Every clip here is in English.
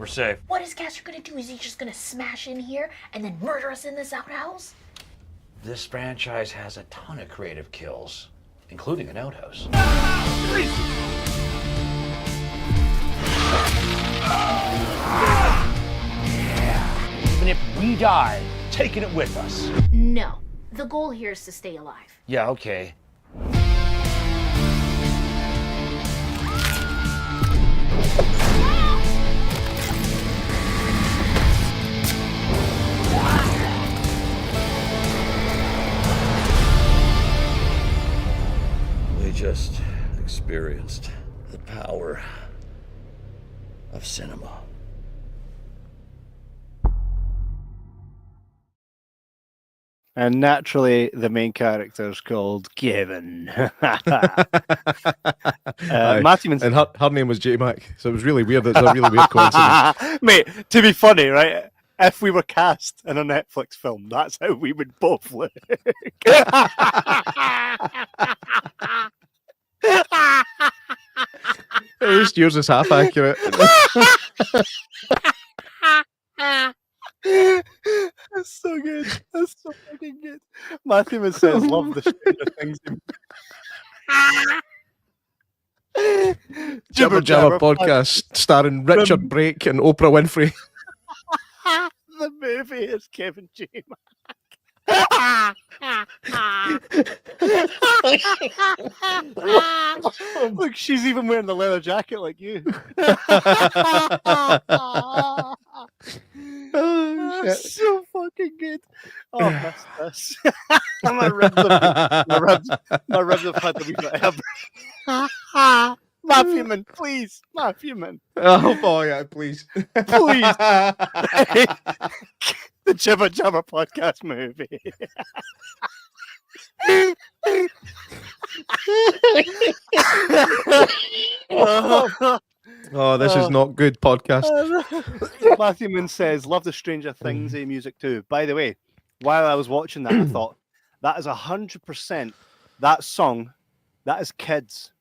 We're safe. What is Castor gonna do? Is he just gonna smash in here and then murder us in this outhouse? This franchise has a ton of creative kills, including an outhouse. Even if we die, taking it with us. No. The goal here is to stay alive. Yeah, okay. We just experienced the power of cinema. And naturally, the main character is called Kevin. Matthew And her name was Jay Mack, so it was really weird. It's a really weird coincidence. Mate, to be funny, right? If we were cast in a Netflix film, that's how we would both look. At least yours is half accurate. That's so good. That's so fucking good. Matthew says, "Love the Stranger Things." Jibber Jabber podcast starring Richard Brake and Oprah Winfrey. The movie is Kev and Jay Mack. Look, she's even wearing the leather jacket like you. Oh, shit. So fucking good. Oh, I missed this. my ribs have had the wee bit of Matthew man, please. Matthew man. Oh boy, yeah, please. Please. The Jibber Jabber podcast movie. Oh, this is not good podcast. Matthew says, "Love the Stranger Things music too." By the way, while I was watching that, I thought that is 100% that song. That is Kids.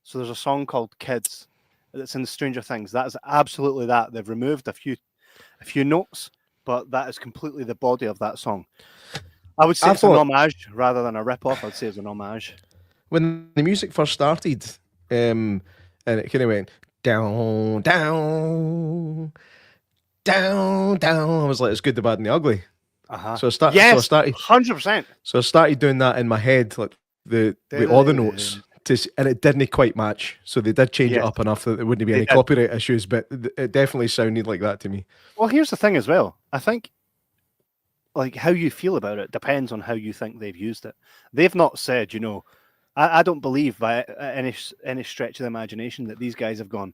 So there's a song called Kids that's in Stranger Things. That is absolutely that. They've removed a few notes, but that is completely the body of that song. I would say it's an homage rather than a rip-off. I'd say it's an homage. When the music first started, and it kind of went down, down, down, down. I was like, it's good, the bad, and the ugly. So I started. Yes, so I started 100%. So I started doing that in my head, like with all the notes, and it didn't quite match. So they did change it up enough that there wouldn't be any copyright issues, but it definitely sounded like that to me. Well, here's the thing as well. I think, like, how you feel about it depends on how you think they've used it. They've not said, you know, I don't believe by any stretch of the imagination that these guys have gone,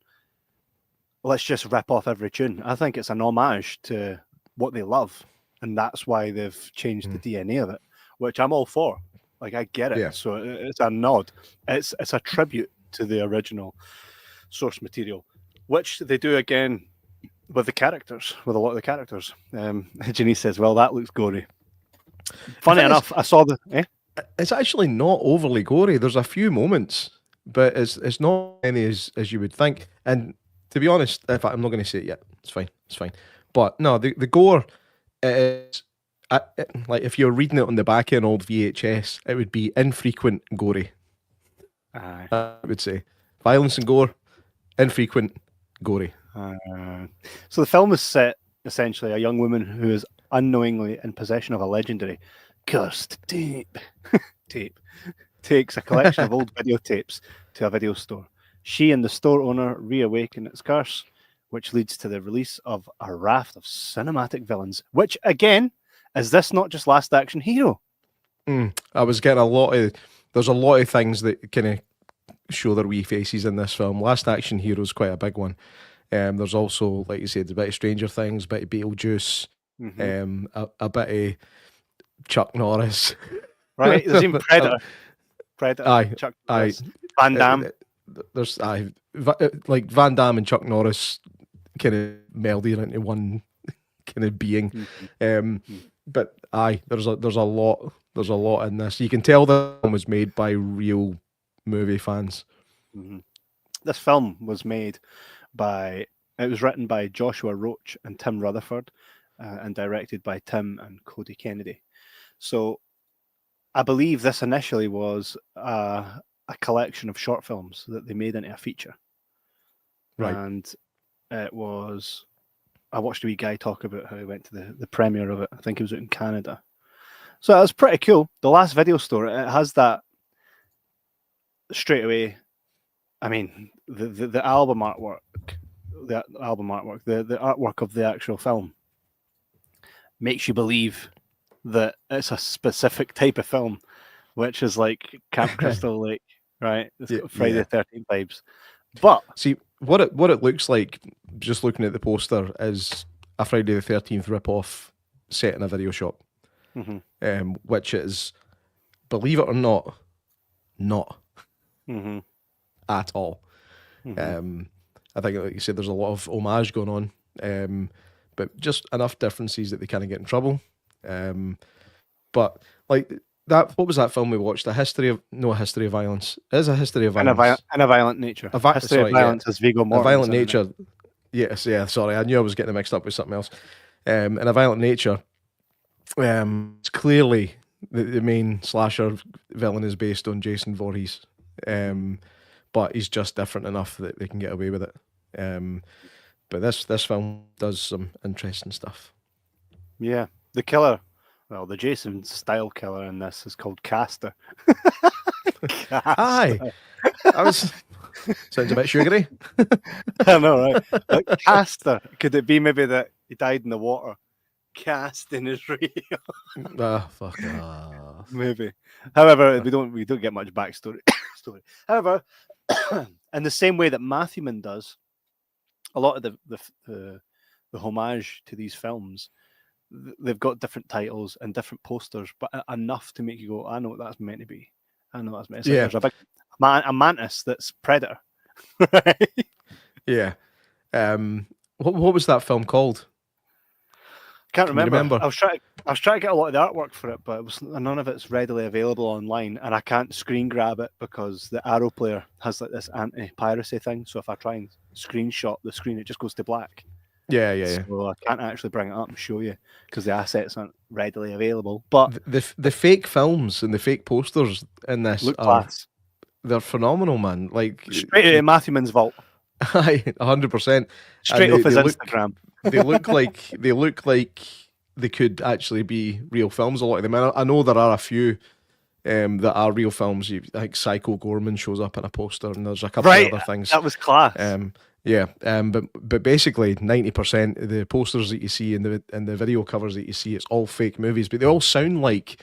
let's just rip off every tune. I think it's an homage to what they love, and that's why they've changed the DNA of it, which I'm all for. Like, I get it. Yeah. So it's a nod. It's a tribute to the original source material, which they do again with the characters, with a lot of the characters. Ginny says, "Well, that looks gory." Funny enough, I saw the. It's actually not overly gory. There's a few moments, but it's not any as you would think. And to be honest, in fact, I'm not going to say it yet. It's fine. It's fine. But no, the gore is like if you're reading it on the back of an old VHS, it would be infrequent gory. I would say violence and gore, infrequent gory. So the film is set essentially a young woman who is unknowingly in possession of a legendary cursed tape. Takes a collection of old videotapes to a video store. She and the store owner reawaken its curse, which leads to the release of a raft of cinematic villains. Which, again, is this not just Last Action Hero? I was getting there's a lot of things that kind of show their wee faces in this film. Last Action Hero is quite a big one. There's also, like you said, a bit of Stranger Things, a bit of Beetlejuice, a bit of Chuck Norris. Right, there's even Predator. Aye, Chuck Norris. Van Damme. There's like Van Damme and Chuck Norris kind of melding into one kind of being. But there's a lot in this. You can tell the film was made by real movie fans. This film was made by It was written by Joshua Roach and Tim Rutherford, and directed by Tim and Cody Kennedy. So I believe this initially was a collection of short films that they made into a feature. Right. And it was, I watched a wee guy talk about how he went to the premiere of it. I think it was out in Canada. So it was pretty cool. The last video store, it has that straight away. I mean, the album artwork, the artwork of the actual film makes you believe that it's a specific type of film, which is like Camp Crystal Lake, right? It's got Friday the 13th vibes. But see what it looks like, just looking at the poster, is a Friday the 13th rip-off set in a video shop, which is, believe it or not at all. I think, like you said, there's a lot of homage going on, but just enough differences that they kind of get in trouble. But like that, what was that film we watched? A history of violence. It is a history of violence. And a violent nature. History of violence is Viggo Mortensen. A violent nature. Yes, yeah. Sorry, I knew I was getting mixed up with something else. In a violent nature, it's clearly the main slasher villain is based on Jason Voorhees, but he's just different enough that they can get away with it. But this film does some interesting stuff. Yeah, the killer, well, the Jason style killer in this is called Caster. Aye, I was. Sounds a bit sugary. I know, right? Like, Caster. Could it be maybe that he died in the water? Casting is real. Fuck off. Maybe. However, we don't get much backstory. However, in the same way that Matthewman does, a lot of the homage to these films, they've got different titles and different posters, but enough to make you go, I know what that's meant to be. I know what that's meant to be. There's a big a mantis that's Predator. Right? Yeah. What was that film called? Can't Can you remember. I was trying to get a lot of the artwork for it, but none of it's readily available online, and I can't screen grab it because the Arrow player has like this anti-piracy thing. So if I try and screenshot the screen, it just goes to black. Yeah. So I can't actually bring it up and show you because the assets aren't readily available. But the fake films and the fake posters in this look class. They're phenomenal, man. Like straight out of Matthewman's vault. Aye, 100%. Straight off his Instagram. They look like they could actually be real films. A lot of them. I know there are a few that are real films. I think Psycho Gorman shows up in a poster, and there's a couple of other things. That was class. But basically 90% of the posters that you see and the video covers that you see, it's all fake movies, but they all sound like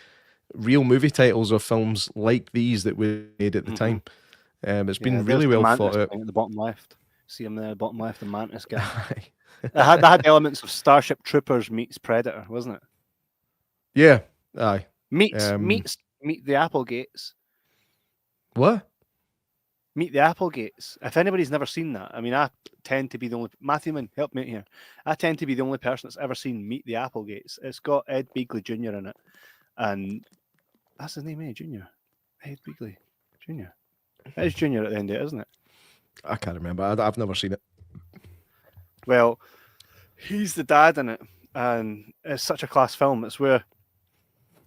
real movie titles of films like these that we made at the time. It's been really well thought out. At the bottom left, see him there, at the bottom left, the Mantis guy. That had elements of Starship Troopers meets Predator, wasn't it? Yeah, aye. Meet the Applegates. What? Meet the Applegates. If anybody's never seen that, I mean, I tend to be the only... Matthewman, help me out here. I tend to be the only person that's ever seen Meet the Applegates. It's got Ed Begley Jr. in it. And that's his name, Jr. Ed Begley Jr. It is Jr. at the end of it, isn't it? I can't remember. I've never seen it. Well, he's the dad in it. And it's such a class film. It's where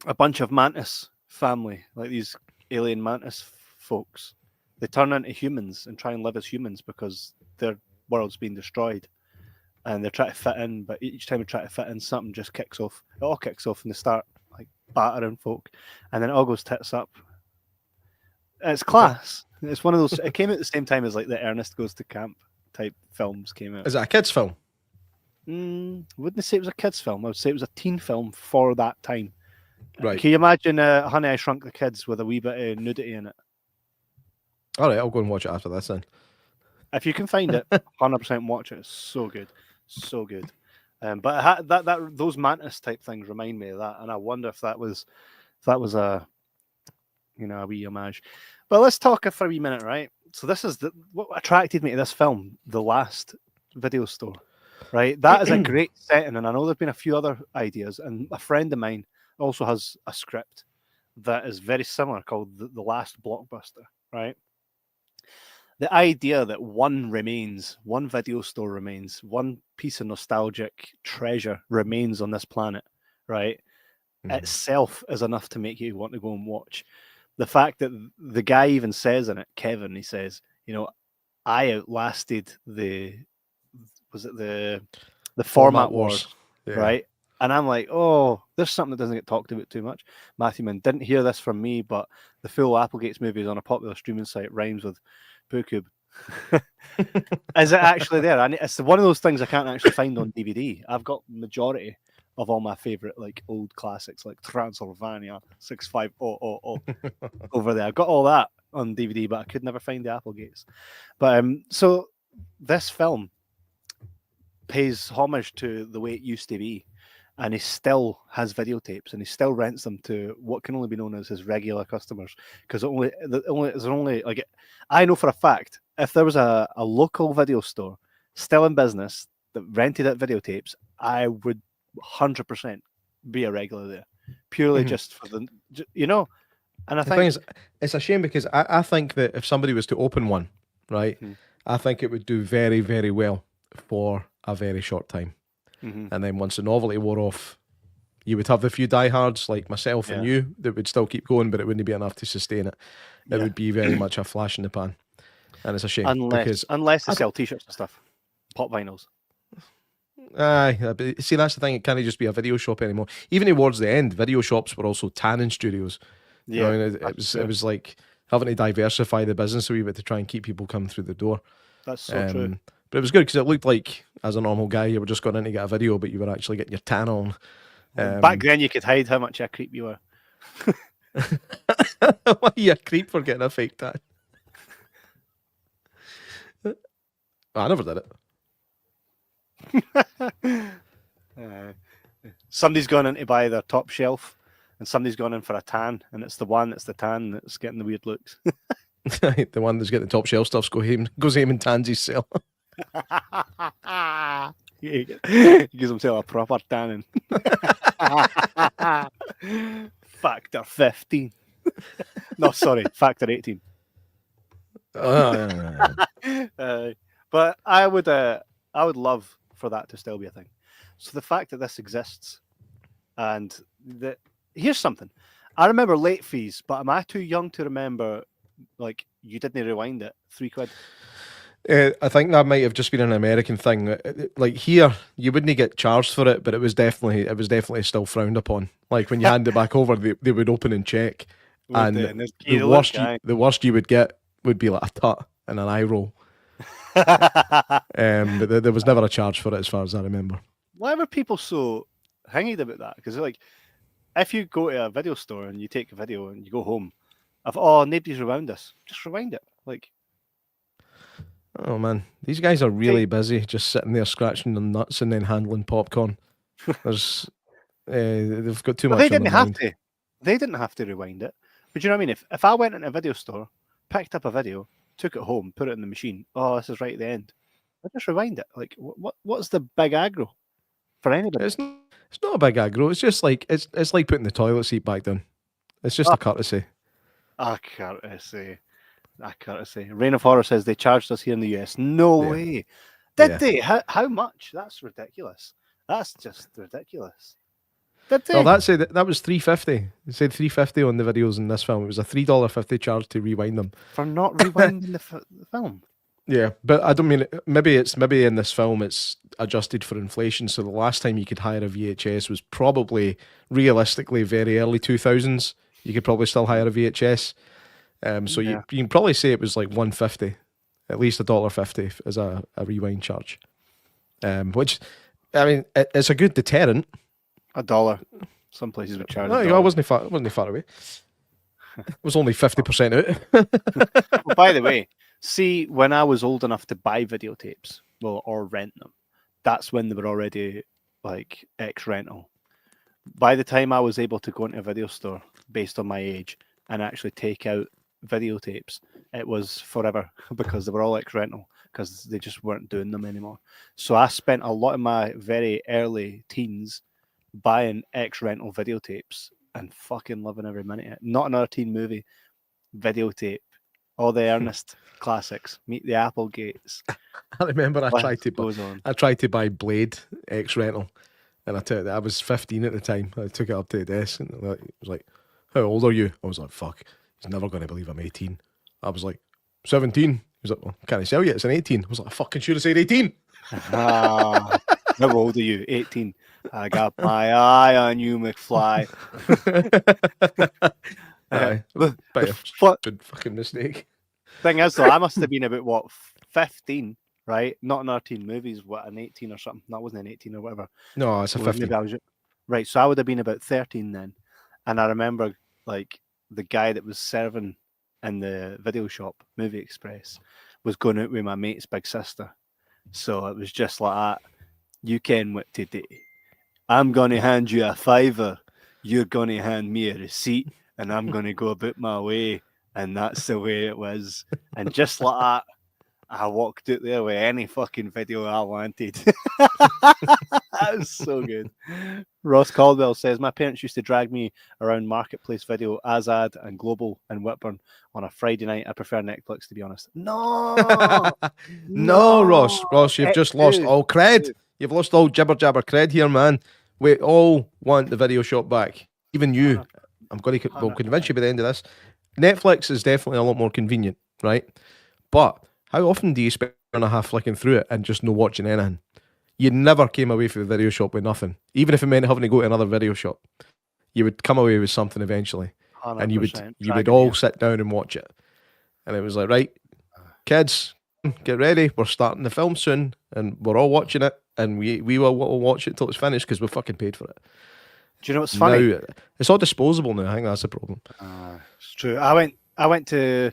a bunch of mantis family, like these alien mantis folks, they turn into humans and try and live as humans because their world's been destroyed. And they're trying to fit in, but each time they try to fit in, something just kicks off. It all kicks off and they start like battering folk. And then it all goes tits up. And it's class. It's one of those, it came out at the same time as like the Ernest Goes to Camp type films came out. Is it a kid's film? Wouldn't say it was a kid's film. I would say it was a teen film for that time. Right. Can you imagine Honey, I Shrunk the Kids with a wee bit of nudity in it? All right, I'll go and watch it after this then. If you can find it, 100% watch it. It's so good, so good. But those mantis type things remind me of that, and I wonder if that was a wee homage. But let's talk for a wee minute, right? So this is what attracted me to this film, The Last Video Store, right? That is a great setting, and I know there've been a few other ideas, and a friend of mine also has a script that is very similar called The Last Blockbuster, right? the idea that one video store remains, one piece of nostalgic treasure remains on this planet, right? Itself is enough to make you want to go and watch. The fact that the guy even says in it, Kevin, he says, I outlasted the format wars, Yeah. right? And I'm like, oh, there's something that doesn't get talked about too much. Matthew Mann didn't hear this from me, but the full Applegates movie is on a popular streaming site, rhymes with Bookube. Is it actually there? It's one of those things I can't actually find on DVD. I've got majority of all my favorite like old classics like Transylvania 65000 over there. I've got all that on DVD, but I could never find the Applegates. But so this film pays homage to the way it used to be, and he still has videotapes, and he still rents them to what can only be known as his regular customers. Because there's only like, I know for a fact, if there was a local video store still in business that rented out videotapes, I would 100% be a regular there, purely just for the. And I The think thing is, it's a shame because I think that if somebody was to open one, right, I think it would do very, very well for a very short time. And then once the novelty wore off, you would have the few diehards like myself and you that would still keep going, but it wouldn't be enough to sustain it. It would be very much a flash in the pan. And it's a shame. Unless they sell t-shirts and stuff, pop vinyls. Aye, but see, that's the thing. It can't just be a video shop anymore. Even towards the end, video shops were also tanning studios. Yeah, it was like having to diversify the business a wee bit to try and keep people coming through the door. That's so true. But it was good because it looked like, as a normal guy, you were just going in to get a video, but you were actually getting your tan on. Back then, you could hide how much a creep you were. Why are you a creep for getting a fake tan? I never did it. Somebody's gone in to buy their top shelf, and somebody's gone in for a tan, and it's the tan that's getting the weird looks. The one that's getting the top shelf stuff goes home and tans his cell. He gives himself a proper tanning. Factor 15. No, sorry, factor 18. But I would love for that to still be a thing. So the fact that this exists, and here's something. I remember late fees, but am I too young to remember? Like, you didn't rewind it, £3. I think that might have just been an American thing. Like here, you wouldn't get charged for it, but it was definitely still frowned upon. Like when you hand it back over, they would open and check, and the worst you would get would be like a tut and an eye roll. But there was never a charge for it, as far as I remember. Why were people so hanging about that? Because like, if you go to a video store and you take a video and you go home, nobody's rewound this, just rewind it. Like, oh man, these guys are really busy, just sitting there scratching their nuts and then handling popcorn. There's, they've got too much. They didn't have to. They didn't have to rewind it. But you know what I mean? If I went into a video store, picked up a video, took it home, put it in the machine. Oh, this is right at the end. I just rewind it. Like, what's the big aggro for anybody? It's not a big aggro. It's just like it's like putting the toilet seat back down. It's just a courtesy. A courtesy. Reign of Horror says they charged us here in the US. No way. Did they? How much? That's ridiculous. That's just ridiculous. Did they? Well, that was $3.50. It said $3.50 on the videos in this film. It was a $3.50 charge to rewind them for not rewinding the film. Yeah, but I don't mean maybe in this film it's adjusted for inflation. So the last time you could hire a VHS was probably realistically very early 2000s. You could probably still hire a VHS. So you can probably say it was like $1.50, at least $1.50 as a rewind charge. Which, I mean, it's a good deterrent. $1. Some places would charge. No, I wasn't far away. It was only 50% out. Well, by the way, see, when I was old enough to buy videotapes, or rent them, that's when they were already like ex-rental. By the time I was able to go into a video store based on my age and actually take out videotapes, it was forever because they were all ex-rental because they just weren't doing them anymore. So I spent a lot of my very early teens buying ex-rental videotapes and fucking loving every minute of it. Not another teen movie, videotape, all the Ernest classics, Meet the Applegates. I remember I Goes on. tried to buy Blade X rental, and I was 15 at the time. I took it up to the desk, and it was like, "How old are you?" I was like, "Fuck, he's never going to believe I'm 18." I was like, 17. He was like, "Well, can't I sell you? It's an 18." I was like, "I fucking should have said 18." Ah, how old are you? 18. I got my eye on you, McFly. Aye, The bit of fu- stupid fucking mistake. thing is, though, I must have been about, what, 15, right? Not in our teen movies, what, an 18 or something. That wasn't an 18 or whatever. No, it's a Well, 15. maybe I was, right, so I would have been about 13 then. And I remember, like, the guy that was serving in the video shop, Movie Express, was going out with my mate's big sister. So it was just like that. You can what today. I'm going to hand you a $5. You're going to hand me a receipt, and I'm going to go about my way. And that's the way it was. And just like that, I walked out there with any fucking video I wanted. That was so good. Ross Caldwell says, my parents used to drag me around Marketplace Video, Azad and Global and Whitburn on a Friday night. I prefer Netflix, to be honest. No! No, Ross, you've just lost Dude, all cred. dude. You've lost all Jibber Jabber cred here, man. We all want the video shop back. Even you. I'm going to convince you by the end of this. Netflix is definitely a lot more convenient, right? But how often do you spend an hour and a half flicking through it and just no watching anything? You never came away from the video shop with nothing. Even if it meant having to go to another video shop, you would come away with something eventually. And you would 100% all dragging sit down and watch it. And it was like, right, kids, get ready. We're starting the film soon, and we're all watching it, and we will watch it till it's finished because we fucking paid for it. Do you know what's funny? Now, it's all disposable now. I think that's the problem. It's true. I went to,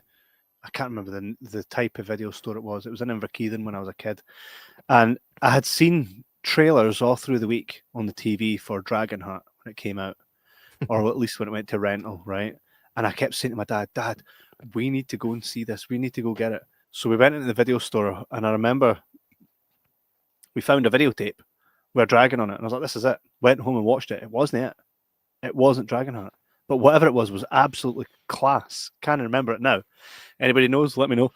I can't remember the type of video store it was. It was in Inverkeithing when I was a kid, and I had seen trailers all through the week on the TV for Dragonheart when it came out, or at least when it went to rental, right? And I kept saying to my dad, we need to go and see this. We need to go get it. So we went into the video store, and I remember we found a videotape with a dragon on it, and I was like, this is it. Went home and watched it. It wasn't it. It wasn't Dragonheart. But whatever it was absolutely class. Can't remember it now. Anybody knows? Let me know.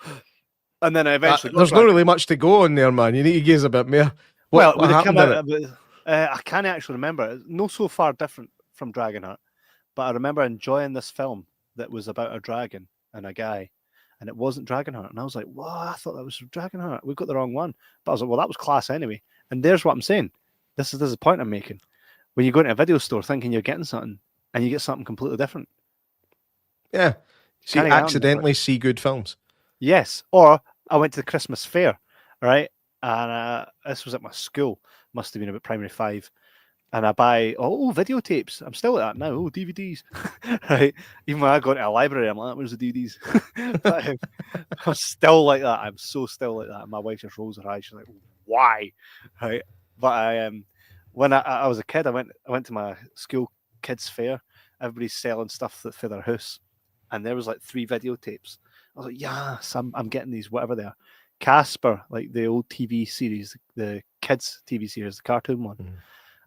And then I eventually got there's not Dragon- really much to go on there, man. You need to gaze a bit more. What would it come happened in out? it? I can't actually remember. It's not so far different from Dragonheart, but I remember enjoying this film that was about a dragon and a guy, and it wasn't Dragonheart. And I was like, "Wow, I thought that was Dragonheart. We got the wrong one." But I was like, "Well, that was class anyway." And there's what I'm saying. This is the point I'm making. When you go into a video store thinking you're getting something, and you get something completely different. Yeah. So you Can't get on there, accidentally see good films. Yes. Or I went to the Christmas fair, right? And this was at my school. Must have been about primary 5. And I buy, videotapes. I'm still like that now. Oh, DVDs. Right? Even when I go into a library, I'm like, where's the DVDs? But, I'm still like that. I'm so still like that. And my wife just rolls her eyes. She's like, why? Right? But when I was a kid, I went to my school kids fair. Everybody's selling stuff for their house. And there was like 3 videotapes. I was like, yes, I'm getting these, whatever they are. Casper, like the old TV series, the kids TV series, the cartoon one.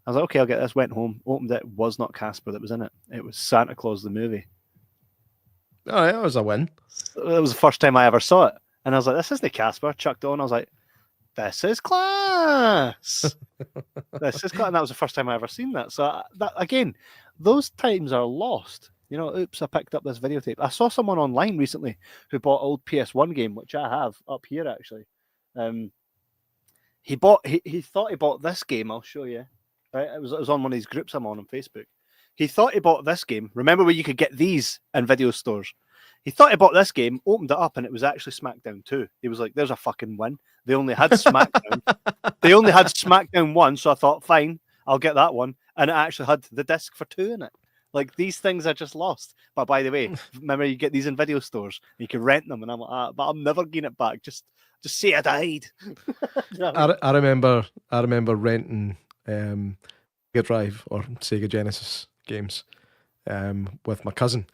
I was like, okay, I'll get this. Went home, opened it. Was not Casper that was in it. It was Santa Claus the movie. All right, that was a win. It was the first time I ever saw it. And I was like, this isn't Casper. Chucked it on. I was like, this is class. This is class. And that was the first time I ever seen that. So that again, those times are lost. You know, oops, I picked up this videotape. I saw someone online recently who bought an old PS1 game, which I have up here actually. He thought he bought this game. I'll show you. Right, it was on one of these groups I'm on Facebook. He thought he bought this game. Remember where you could get these in video stores? He thought he bought this game, opened it up, and it was actually SmackDown 2. He was like, "There's a fucking win." They only had SmackDown. They only had SmackDown 1, so I thought, fine, I'll get that one. And it actually had the disc for 2 in it. Like, these things are just lost. But by the way, remember you get these in video stores, and you can rent them, and I'm like, but I'm never getting it back. Just say I died. You know what I mean? I remember renting Mega Drive or Sega Genesis games with my cousin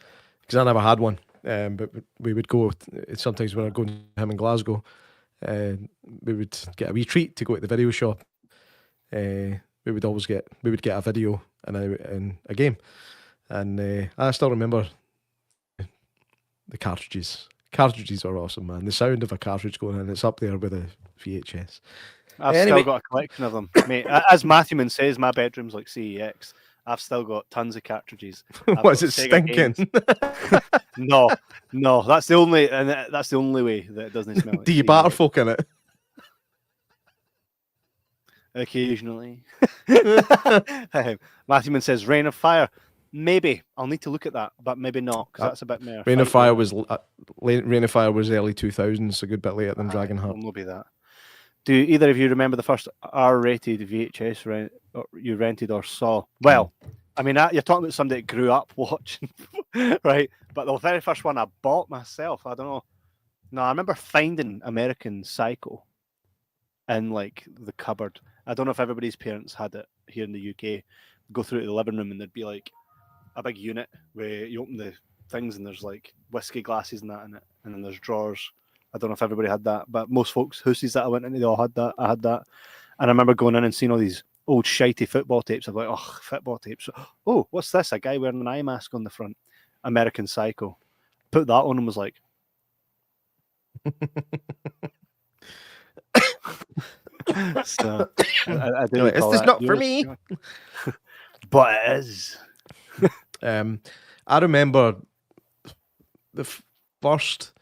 because I never had one. But we would go sometimes when I go to him in Glasgow. We would get a wee treat to go to the video shop. We would get a video and a game, and I still remember the cartridges Cartridges are awesome, man. The sound of a cartridge going in, it's up there with a VHS. I've Anyway. still got a collection of them, mate. As Matthewman says, my bedroom's like CEX. I've still got tons of cartridges. Was it stinking? No, that's the only way that it doesn't smell. Do you batter folk in it? Occasionally. Matthewman says Rain of Fire. Maybe I'll need to look at that, but maybe not because that's a bit more. Rain of Fire was early 2000s, a good bit later than Dragonheart. Will be that. Do either of you remember the first R-rated VHS you rented or saw? Well, I mean, you're talking about somebody that grew up watching, right? But the very first one I bought myself, I don't know. No, I remember finding American Psycho in like the cupboard. I don't know if everybody's parents had it here in the UK. Go through to the living room and there'd be like a big unit where you open the things and there's like whiskey glasses and that in it, and then there's drawers. I don't know if everybody had that, but most folks' houses that I went into, they all had that. I had that. And I remember going in and seeing all these old shitey football tapes. I'm like, oh, football tapes. Oh, what's this? A guy wearing an eye mask on the front. American Psycho. Put that on and was like... So, I didn't This is not for me. But it is. I remember the first...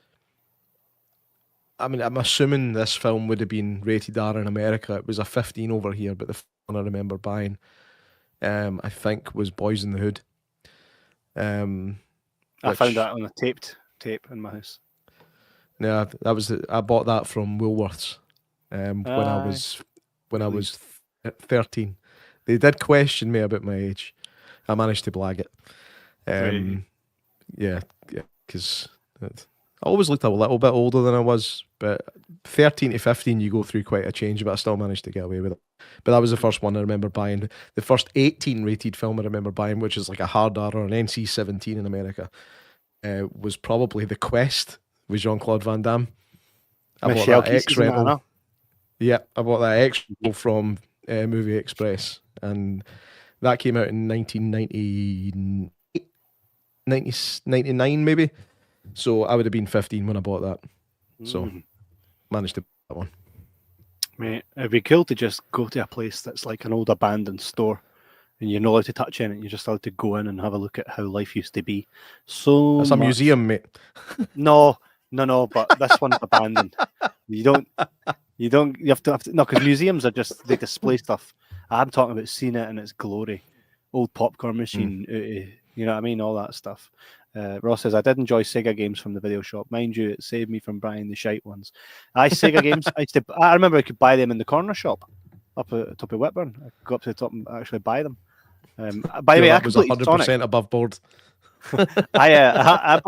I mean, I'm assuming this film would have been rated R in America. It was a 15 over here, but the one I remember buying, I think, was Boys in the Hood. I found that on a taped tape in my house. Yeah, I bought that from Woolworths when I was 13. They did question me about my age. I managed to blag it. Yeah, because I always looked a little bit older than I was, but 13 to 15 you go through quite a change, but I still managed to get away with it. But that was the first one I remember buying. The first 18 rated film I remember buying, which is like a hard R or an NC-17 in America, was probably The Quest with Jean-Claude Van Damme. I bought that X-rental. Yeah, I bought that X-rental from Movie Express, and that came out in 1999 maybe. So I would have been 15 when I bought that. So managed to buy that one. Mate, it'd be cool to just go to a place that's like an old abandoned store and you're not allowed to touch anything. You're just allowed to go in and have a look at how life used to be. So that's a museum, mate. No, but this one's abandoned. You have to no, because museums are just, they display stuff. I'm talking about seeing it in its glory. Old popcorn machine, you know what I mean? All that stuff. Ross says, I did enjoy Sega games from the video shop. Mind you, it saved me from buying the shite ones. Sega games, I remember I could buy them in the corner shop up at top of Whitburn. I could go up to the top and actually buy them. By the way, I was 100% Sonic. above board. I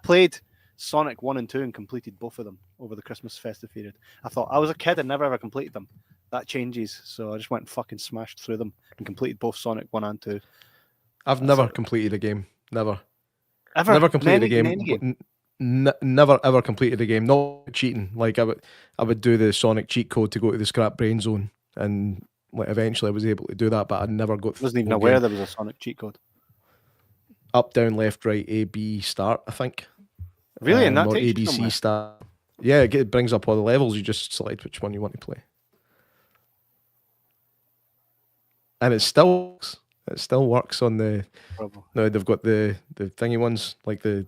played Sonic 1 and 2 and completed both of them over the Christmas festive period. I thought I was a kid and never ever completed them. That changes, so I just went and fucking smashed through them and completed both Sonic 1 and 2. I've never completed a game. Never. Ever? Never completed a game. Never ever completed a game. Not cheating. Like I would do the Sonic cheat code to go to the scrap brain zone, and like eventually I was able to do that, but I never got. Wasn't even aware there was a Sonic cheat code. Up, down, left, right, A, B, start. I think. Really, and that or takes A, B, C, start. Yeah, it brings up all the levels. You just select which one you want to play, and it still works. It still works on the. Probably. No, they've got the thingy ones, like the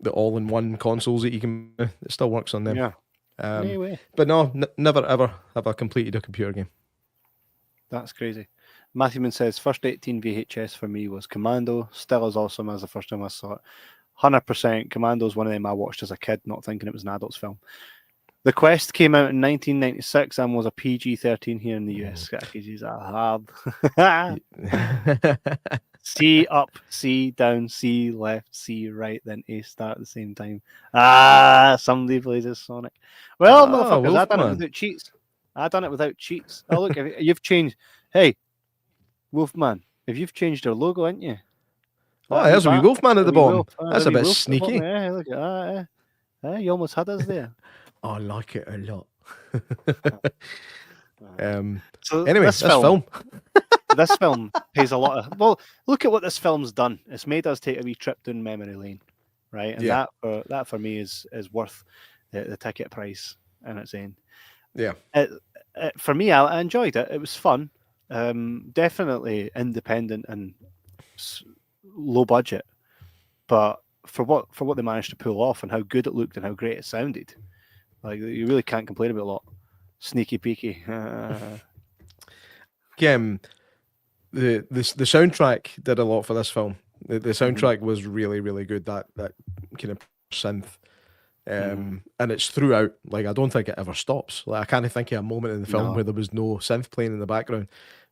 all-in-one consoles that you can. It still works on them. Yeah. Anyway. But no, never ever have I completed a computer game. That's crazy. Matthewman says first 18 VHS for me was Commando. Still as awesome as the first time I saw it. 100% Commando is one of them I watched as a kid, not thinking it was an adult's film. The Quest came out in 1996 and was a PG-13 here in the US. Jeez, I have. C up, C down, C left, C right, then A start at the same time. Somebody plays as Sonic. Well, motherfuckers, I done it without cheats. Oh, look, you've changed. Hey, Wolfman, if you've changed your logo, haven't you? Oh, there's a wee Wolfman at the bottom. That's a bit sneaky. Yeah, look at that. You almost had us there. I like it a lot. So anyway, this film. This film pays a lot of... Well, look at what this film's done. It's made us take a wee trip down memory lane, right? And Yeah. that for me is worth the ticket price in its own. Yeah. For me, I enjoyed it. It was fun. Definitely independent and low budget, but for what they managed to pull off and how good it looked and how great it sounded, like you really can't complain about a lot. Sneaky peeky. The soundtrack did a lot for this film. The soundtrack was really, really good. That kind of synth. And it's throughout. Like, I don't think it ever stops. Like, I can't think of a moment in the film No. where there was no synth playing in the background.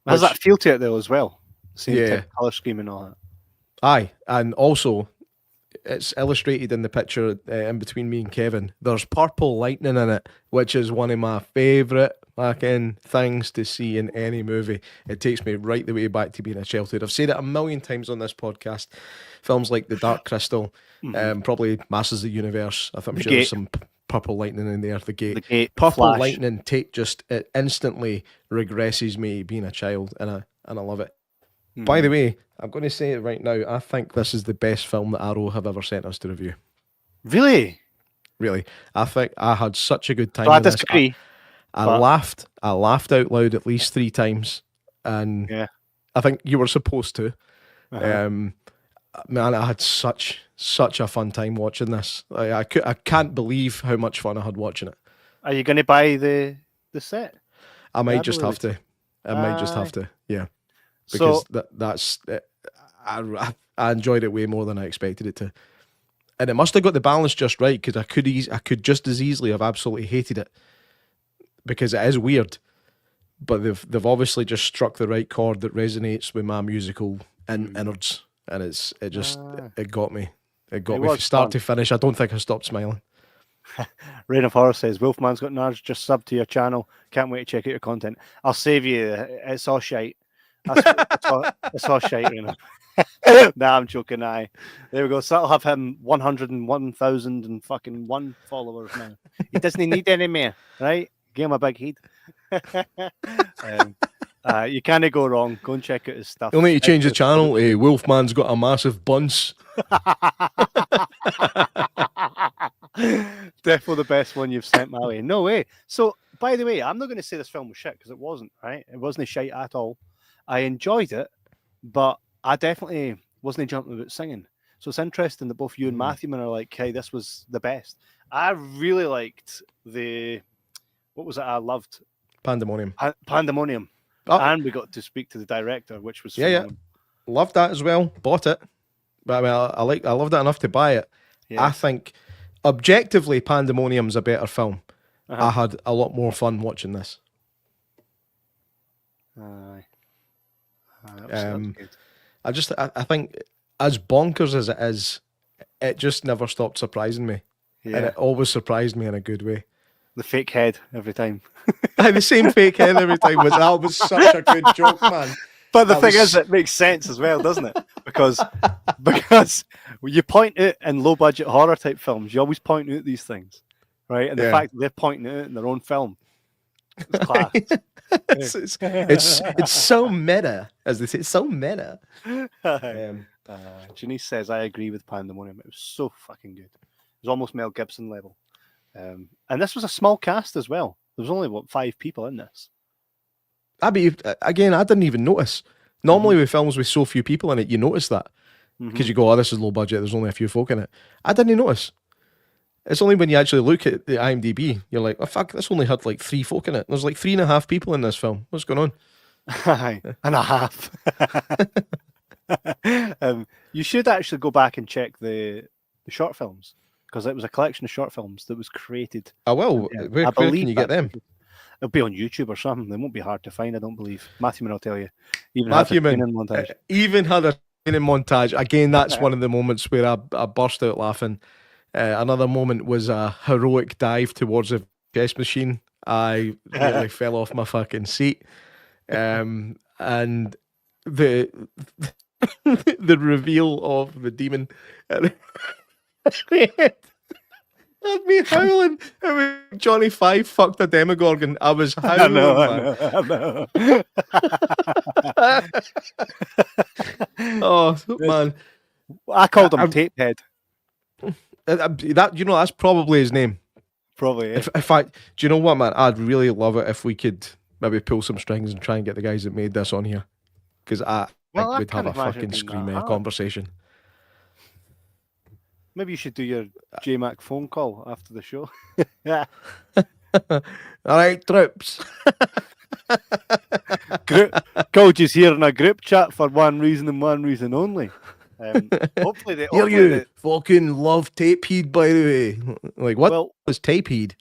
It has which- that feel to it though as well. Same Yeah. type of color scheme and all that. Aye, and also it's illustrated in the picture in between me and Kevin. There's purple lightning in it, which is one of my favourite fucking things to see in any movie. It takes me right the way back to being a childhood. I've said it a million times on this podcast. Films like The Dark Crystal, probably Masters of the Universe. I'm The sure there's Gate. some purple lightning in there. The Gate. The Gate, Purple Flash. lightning it instantly regresses me to being a child, and I love it. By the way, I'm going to say it right now. I think this is the best film that Arrow have ever sent us to review. Really? Really, I think I had such a good time. So I with this. disagree. I but- laughed. I laughed out loud at least 3 times, and Yeah. I think you were supposed to. Uh-huh. Man, I had such a fun time watching this. I can't believe how much fun I had watching it. Are you going to buy the set? I might Yeah, just have to. I might just have to. Yeah, because So that's I enjoyed it way more than I expected it to, and it must have got the balance just right, because I could just as easily have absolutely hated it, because it is weird, but they've obviously just struck the right chord that resonates with my musical innards, and it got me. It got It me from was start fun. to finish. I don't think I stopped smiling. Rain of Horror says, Wolfman's got Nards, just sub to your channel. Can't wait to check out your content. I'll save you. It's all shite. It's all shite, Rain. Nah, I'm joking. Aye. There we go. So that'll have him 101,000 and fucking 1 followers now. He doesn't need any more, right? Give him a big head. You can't go wrong. Go and check out his stuff. You'll need to change the channel. Wolfman's got a massive bunce. Definitely the best one you've sent my way. No way. So, by the way, I'm not going to say this film was shit, because it wasn't, right? It wasn't shite at all. I enjoyed it, but I definitely wasn't jumping about singing. So it's interesting that both you and Matthew are like, hey, this was the best. I really liked what was it I loved? Pandemonium. Pandemonium. Oh. And we got to speak to the director, which was Yeah. phenomenal. Loved that as well. Bought it, but I mean, I loved it enough to buy it. Yeah. I think objectively, Pandemonium's a better film. Uh-huh. I had a lot more fun watching this. Aye. That was good. I think, as bonkers as it is, it just never stopped surprising me, and Yeah. it always surprised me in a good way. The fake head every time. Aye, the same fake head every time was such a good joke, man. But the That thing was- is, it makes sense as well, doesn't it? Because you point out in low budget horror type films, you always point out these things, right? And the Yeah. fact that they're pointing it out in their own film, it's class. it's so meta, as they say. It's so meta. Janice says, I agree with Pandemonium. It was so fucking good. It was almost Mel Gibson level. And this was a small cast as well. There was only, 5 people in this. Again, I didn't even notice. Normally with films with so few people in it, you notice that. Because you go, oh, this is low budget, there's only a few folk in it. I didn't notice. It's only when you actually look at the IMDb, you're like, oh fuck, this only had like 3 folk in it. There's like 3.5 people in this film. What's going on? Aye, and a half. You should actually go back and check the short films, because it was a collection of short films that was created. I will. Yeah, Where I can believe you get that's- them? It'll be on YouTube or something. They won't be hard to find, I don't believe. Matthew will tell you. Even Matthew had the Mann, training montage. even had a training montage. Again, that's one of the moments where I burst out laughing. Another moment was a heroic dive towards a chess machine. I really fell off my fucking seat. And the the reveal of the demon at the end had me howling. I mean, Johnny Five fucked a Demogorgon. I was howling. Man. Oh man, I called him I'm- Tapehead. That that's probably his name. Probably. In fact, do you know what, man? I'd really love it if we could maybe pull some strings and try and get the guys that made this on here, because I Well, think I we'd have can't a imagine fucking it being that screaming hard. conversation. Maybe you should do your J Mac phone call after the show. Yeah. All right, troops. Called you here in a group chat for one reason and one reason only. Hopefully they. Here Hopefully you they, fucking love tape heed, by the way. Like, what well, was tape heed?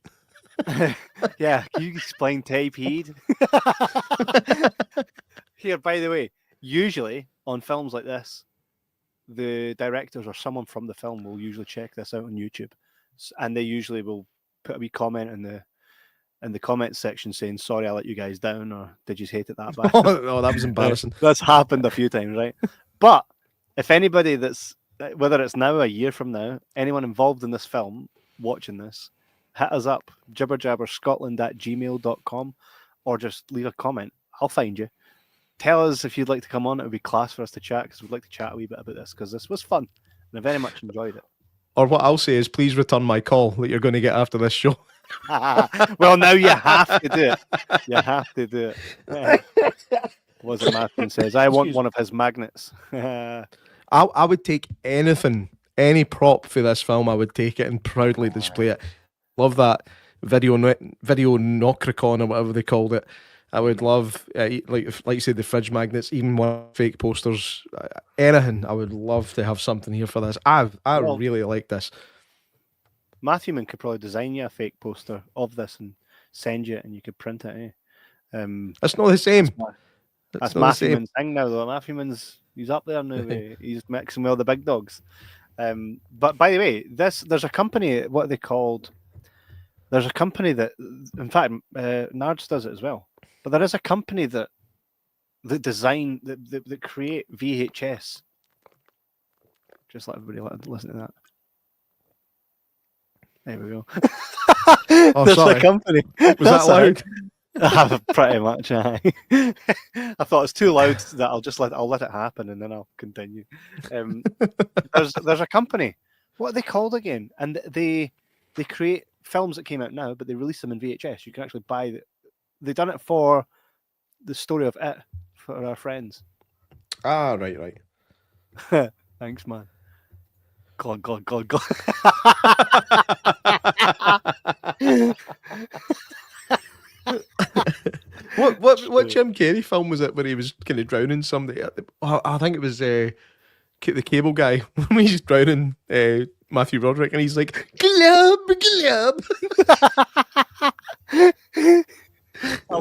yeah. Can you explain tape heed? Here, by the way, usually on films like this, the directors or someone from the film will usually check this out on YouTube, and they usually will put a wee comment in the comment section saying, "Sorry, I let you guys down," or "Did you hate it that bad?" Oh, that was embarrassing. That's happened a few times, right? But if anybody that's, whether it's now or a year from now, anyone involved in this film watching this, hit us up, jibberjabberscotland@gmail.com, or just leave a comment. I'll find you. Tell us if you'd like to come on. It would be class for us to chat, because we'd like to chat a wee bit about this, because this was fun and I very much enjoyed it. Or what I'll say is, please return my call that you're going to get after this show. Well, now you have to do it. You have to do it. What it Matthew says? I want one of his magnets. I would take anything, any prop for this film. I would take it and proudly display it. Love that video Nocricon or whatever they called it. I would love, like you said, the fridge magnets, even more fake posters, anything. I would love to have something here for this. I really like this. Matthew Man could probably design you a fake poster of this and send you it, and you could print it. That's not the same. That's Matthew Man's thing now, though. Matthew Man's, he's up there now. He's mixing with all the big dogs. But by the way, there's a company. What are they called? There's a company that, in fact, Nards does it as well. But there is a company that design that create VHS. Just let everybody listen to that. There we go. Oh, There's sorry. a company. Was that loud? Pretty much. I thought it's too loud that I'll let it happen and then I'll continue. There's a company. What are they called again? And they create films that came out now, but they release them in VHS. You can actually buy the. They done it for the story of It for our friends. Ah, right. Thanks, man. God. What Jim Carrey film was it where he was kind of drowning somebody? I think it was the cable guy when he's drowning Matthew Broderick, and he's like, glub. I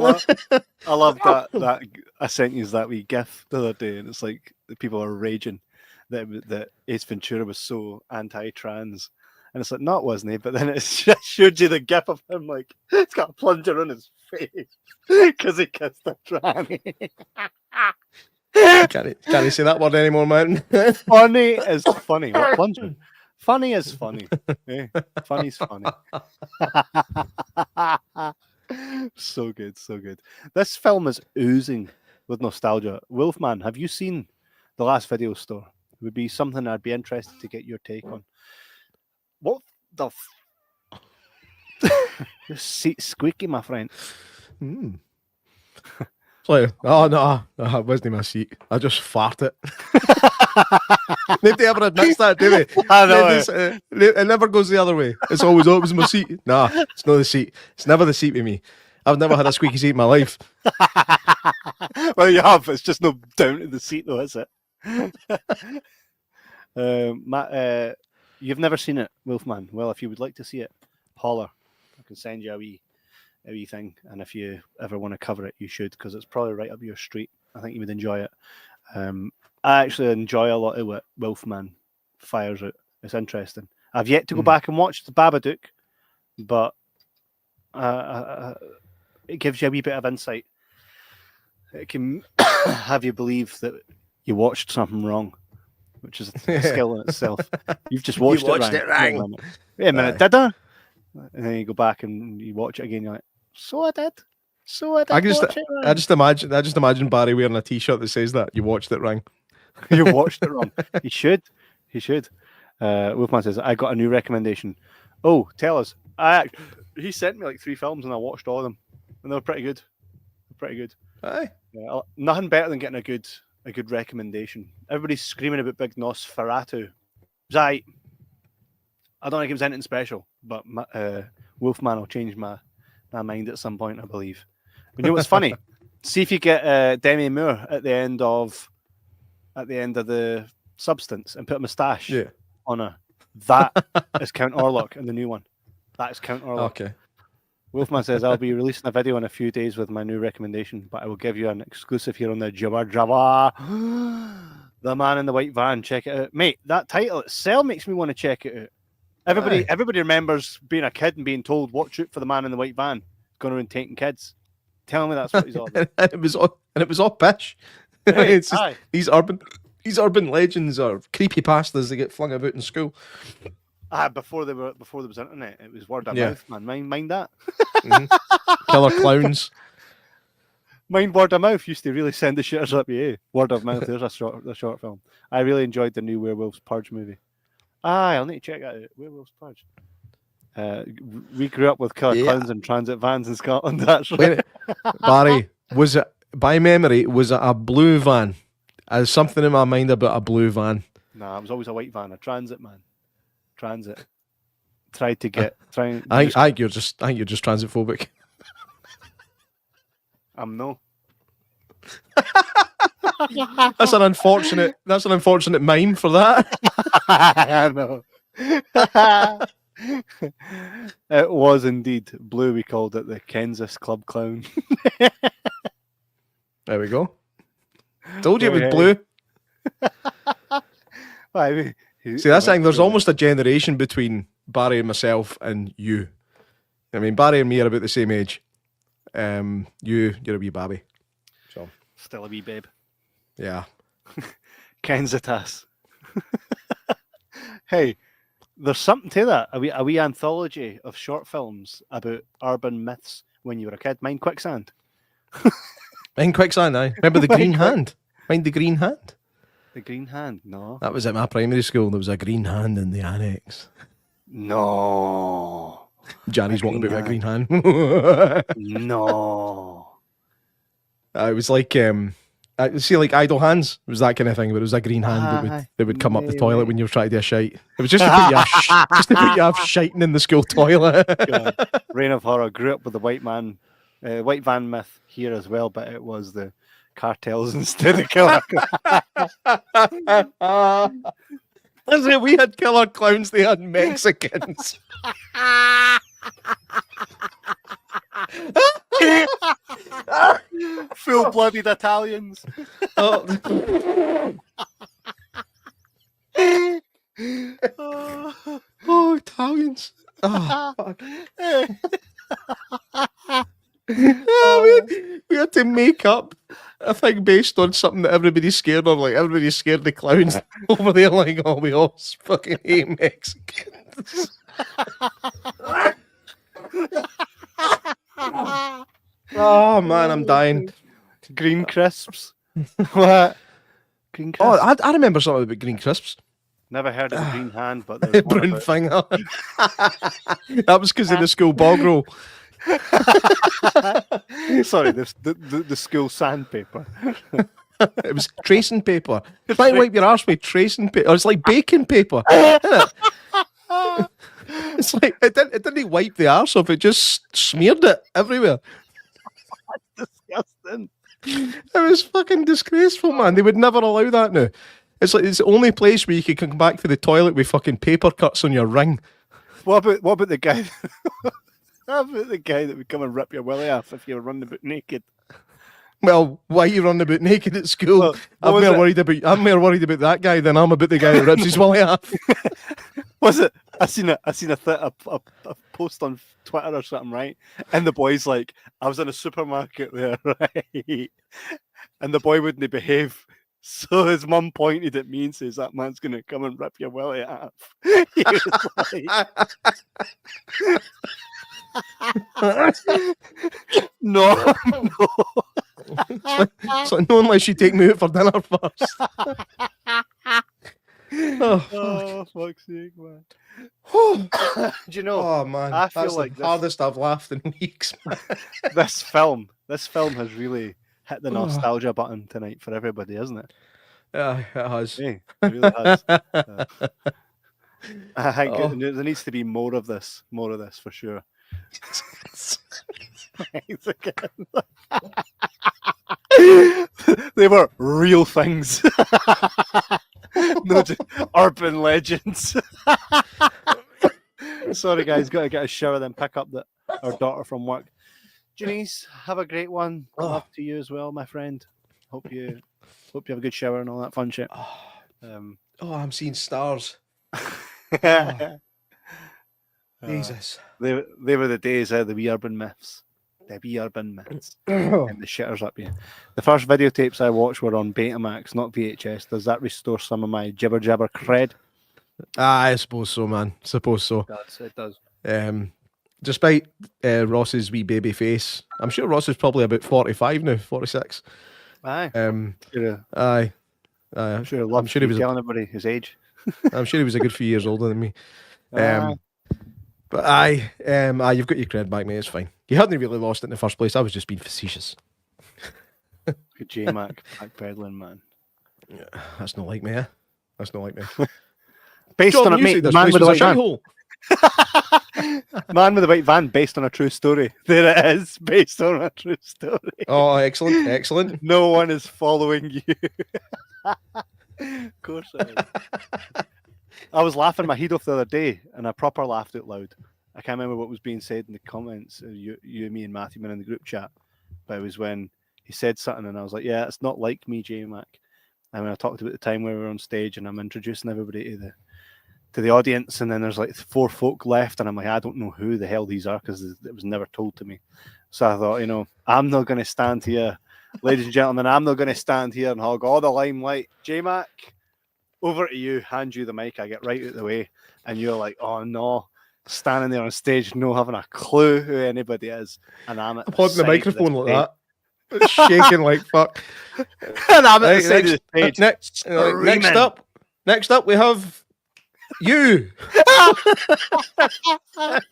love that I sent you that wee gif the other day, and it's like the people are raging that Ace Ventura was so anti-trans, and it's like, no, it wasn't he? But then it just showed you the gif of him, like, it's got a plunger on his face because he kissed a tranny. Can't say that word anymore, man. Funny is funny. What plunger? Funny is funny. Funny's funny. So good. This film is oozing with nostalgia. Wolfman, have you seen The Last Video Store? It would be something I'd be interested to get your take on. What the This seat's squeaky, my friend. Like, oh no, it wasn't my seat. I just farted. Nobody ever admits that, do they? I know. It never goes the other way. It's always, oh, it was my seat. Nah, it's not the seat. It's never the seat with me. I've never had a squeaky seat in my life. Well, you have. It's just not down to the seat, though, is it? Matt, you've never seen it, Wolfman. Well, if you would like to see it, holler. I can send you a wee thing, and if you ever want to cover it, you should, because it's probably right up your street. I think you would enjoy it. I actually enjoy a lot of what Wolfman fires out. It's interesting. I've yet to go back and watch the Babadook, but it gives you a wee bit of insight. It can have you believe that you watched something wrong, which is a skill in itself. You've just watched, it wrong. Wait a minute, did I? And then you go back and you watch it again. You're like, so I did. I just imagine Barry wearing a T-shirt that says that you watched it wrong. You watched it wrong. He should. Wolfman says, I got a new recommendation. Oh, tell us. He sent me like 3 films and I watched all of them. And they were pretty good. Pretty good. Aye. Yeah, nothing better than getting a good recommendation. Everybody's screaming about Big Nosferatu. Right. I don't think it was anything special, but Wolfman will change my mind at some point, I believe. You know what's funny? See if you get Demi Moore at the end of the Substance and put a moustache on her. That is Count Orlok in the new one. That is Count Orlok. Okay. Wolfman says, I'll be releasing a video in a few days with my new recommendation, but I will give you an exclusive here on the Jibber Jabber. The Man in the White Van. Check it out. Mate, that title itself makes me want to check it out. Everybody remembers being a kid and being told, watch out for the Man in the White Van. It's going around taking kids. Tell me that's what he's all about. and it was all pish. Hey, It's just, these urban legends or creepypastas that get flung about in school. Before there was internet, it was word of mouth, man. Mind that. Killer clowns. Mind word of mouth used to really send the shitters up you. Word of mouth. There's a short film. I really enjoyed the new Werewolves Purge movie. I'll need to check that out. Werewolves Purge. We grew up with killer clowns and transit vans in Scotland. That's right. Barry, was it by memory? Was it a blue van? There's something in my mind about a blue van. Nah, it was always a white van, a transit man. Transit. Tried to get. I think you're just transit-phobic. I'm no. That's an unfortunate mime for that. I know. It was indeed blue. We called it the Kansas Club Clown. There we go. Told you it was blue. See, that's the thing. There's almost a generation between Barry and myself and you. I mean, Barry and me are about the same age. You're a wee babby. So still a wee babe. Yeah. Kansas. Hey, there's something to that. A wee anthology of short films about urban myths when you were a kid. Mind Quicksand. Mind Quicksand, aye. Remember the green hand? Mind the green hand? The green hand? No. That was at my primary school. There was a green hand in the annex. No. Johnny's walking about with a green hand. No. It was like, like Idle Hands. It was that kind of thing, but it was a green hand that would come up the toilet when you were trying to do a shite. It was just to put you off shiting in the school toilet. God. Reign of Horror. Grew up with the white van myth here as well, but it was the cartels instead of killer. That's it. We had killer clowns. They had Mexicans. Full-blooded Italians. Italians. Oh, fuck. We had to make up a thing based on something that everybody's scared of. Like, everybody's scared of the clowns over there. Like, oh, we all fucking hate Mexicans. Oh, man, I'm dying. Green crisps. What? Green crisps? Oh, I remember something about green crisps. Never heard of the green hand, but there's one Brown about... finger. That was because of the school bog roll. Sorry, the school sandpaper. It was tracing paper. Try to wipe your arse with tracing paper. It's like baking paper, isn't it? It's like it didn't wipe the arse off. It just smeared it everywhere. That's disgusting. It was fucking disgraceful, man. They would never allow that now. It's like it's the only place where you can come back to the toilet with fucking paper cuts on your ring. What about the guy? What about the guy that would come and rip your willy off if you were running about naked? Well, why are you running about naked at school? Well, I'm more worried about that guy than I'm about the guy that rips his willy off. Was it? I seen a post on Twitter or something, right? And the boy's like, I was in a supermarket there, right? And the boy wouldn't behave. So his mum pointed at me and says, that man's going to come and rip your willy off. He was like... No. So no, unless you take me out for dinner first. Oh, fuck. Oh, fuck's sake, man. Do you know? Oh man, I feel that's like the hardest I've laughed in weeks. this film has really hit the Oh. nostalgia button tonight for everybody, hasn't it? Yeah, it has. Hey, it really has. I think Oh. there needs to be more of this for sure. They were real things. No, just urban legends. Sorry, guys, got to get a shower, then pick up our daughter from work. Janice, have a great one. Love to you as well, my friend. Hope you have a good shower and all that fun shit. I'm seeing stars. Jesus. They were the days of the wee urban myths. The wee urban myths. And the shitters up you. The first videotapes I watched were on Betamax, not VHS. Does that restore some of my Jibber Jabber cred? I suppose so, man. Suppose so. It does. Despite Ross's wee baby face, I'm sure Ross is probably about 45 now, 46. Aye. Aye. I'm sure he was telling everybody his age. I'm sure he was a good few years older than me. Aye. But aye, you've got your cred back, mate. It's fine. You hadn't really lost it in the first place. I was just being facetious. Good J Mac backpedaling, man. Yeah, that's not like me, eh? That's not like me. Based Jordan, on a you say mate, this man place with the was a white van. shithole. Man with the white van, based on a true story. There it is, based on a true story. Oh, excellent, excellent. No one is following you. Of course it is. I was laughing my head off the other day, and I proper laughed out loud. I can't remember what was being said in the comments. You, me, and Matthew were in the group chat, but it was when he said something, and I was like, "Yeah, it's not like me, J Mac." And when I talked about the time where we were on stage, and I'm introducing everybody to the audience, and then there's like 4 folk left, and I'm like, I don't know who the hell these are because it was never told to me. So I thought, I'm not going to stand here, ladies and gentlemen. I'm not going to stand here and hog all the limelight. J Mac, over to you. Hand you the mic. I get right out of the way, and you're like, oh no. Standing there on stage, no having a clue who anybody is, and I'm holding the microphone like that, it's shaking like fuck. And I'm at the side of the stage. Next up, we have you.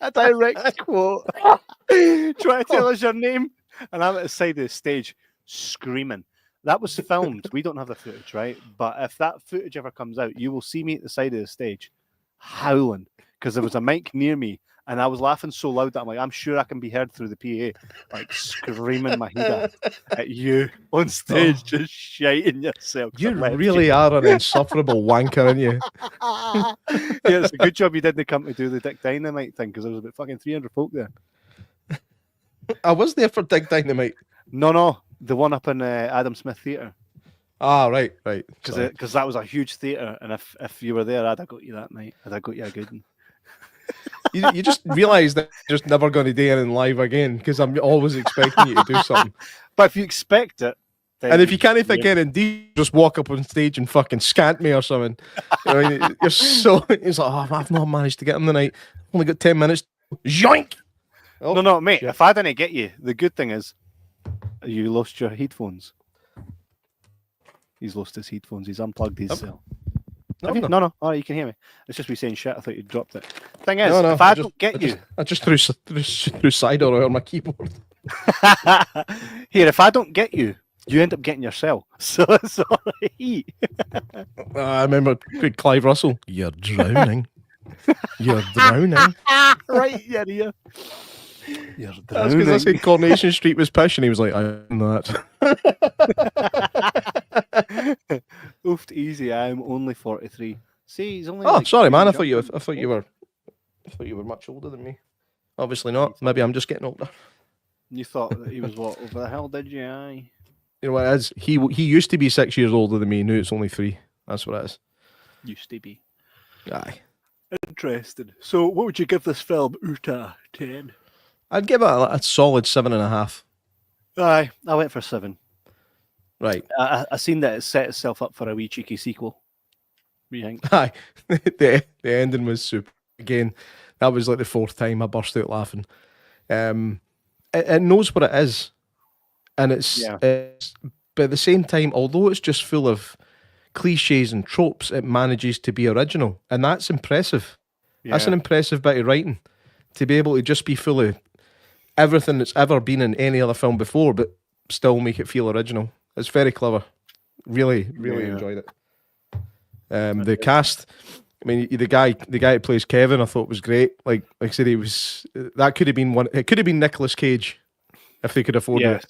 A direct quote. Try to tell us your name, and I'm at the side of the stage screaming. That was filmed. We don't have the footage, right? But if that footage ever comes out, you will see me at the side of the stage howling. Because there was a mic near me, and I was laughing so loud that I'm like, I'm sure I can be heard through the PA, like screaming my head at you on stage, just shiting yourself. You really are an insufferable wanker, aren't you? Yeah, it's a good job you didn't come to do the Dick Dynamite thing, because there was about fucking 300 folk there. I was there for Dick Dynamite. No, the one up in Adam Smith Theatre. Ah, right. Because that was a huge theatre, and if you were there, I'd have got you that night. I'd have got you a good one. You just realise that you're just never going to do anything live again because I'm always expecting you to do something. But if you expect it, then and if you can't think indeed, just walk up on stage and fucking scant me or something. You're so. It's like, I've not managed to get him tonight. Only got 10 minutes. Yoink! Oh, no, mate. Shit. If I didn't get you, the good thing is you lost your headphones. He's lost his headphones. He's unplugged his cell. No. Oh, you can hear me. It's just me saying shit. I thought you dropped it. Thing is, if I don't get you, I just threw cider out on my keyboard. Here, if I don't get you, you end up getting your cell. So it's all right. I remember Clive Russell. You're drowning. You're drowning. Right, yeah. You're drowning. That's because I said Coronation Street was pish, and he was like, I'm that. Oofed easy. I'm only 43. See, he's only. Oh, sorry, man. I thought you were much older than me. Obviously not. Maybe I'm just getting older. You thought that he was what over the hell? Did you? Aye. You know what it is? He used to be 6 years older than me. Now it's only 3. That's what it is. Used to be. Aye. Interesting. So, what would you give this film out of 10? I'd give it a solid 7.5. Aye, I went for 7. Right. I seen that it set itself up for a wee cheeky sequel. What do you think? Aye. The ending was super. Again, that was like the 4th time I burst out laughing. It knows what it is. And it's but at the same time, although it's just full of cliches and tropes, it manages to be original, and that's impressive. That's an impressive bit of writing, to be able to just be full of everything that's ever been in any other film before, but still make it feel original. It's very clever. Really, really enjoyed it. The cast, I mean, the guy who plays Kevin, I thought was great. Like I said, that could have been one. It could have been Nicolas Cage if they could afford it.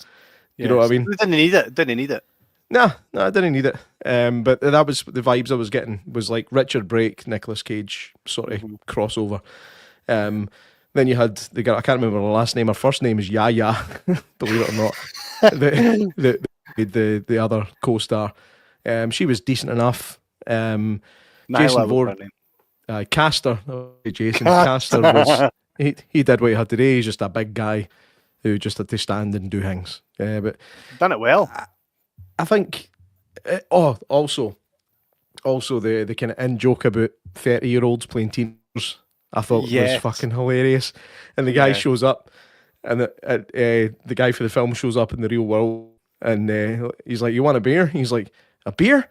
You know what I mean? They didn't need it. Didn't need it. No, I didn't need it. But that was the vibes I was getting. Was like Richard Brake, Nicolas Cage sort of crossover. Then you had the girl. I can't remember her last name. Her first name is Yaya. Believe it or not, the other co-star. She was decent enough. Jason Voorhees, Castor, Jason Castor was he did what he had to do. He's just a big guy who just had to stand and do things. But done it well. I think. Also the kind of in joke about 30-year-olds playing teenagers. I thought was fucking hilarious. And the guy shows up, and the guy for the film shows up in the real world, and he's like, "You want a beer?" He's like, "A beer?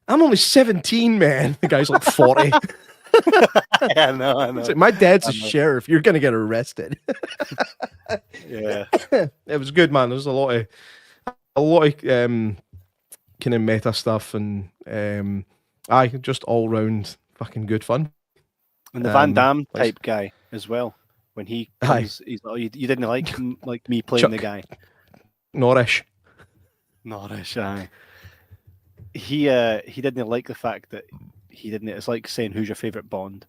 I'm only 17, man." The guy's like 40. I know. It's like, my dad's a sheriff. You're gonna get arrested. Yeah, it was good, man. There's a lot of kind of meta stuff, and just all round fucking good fun. And the Van Damme type guy as well. When he comes, he's like, you didn't like me playing the guy. Norrish, aye. He didn't like the fact that he didn't. It's like saying who's your favourite Bond,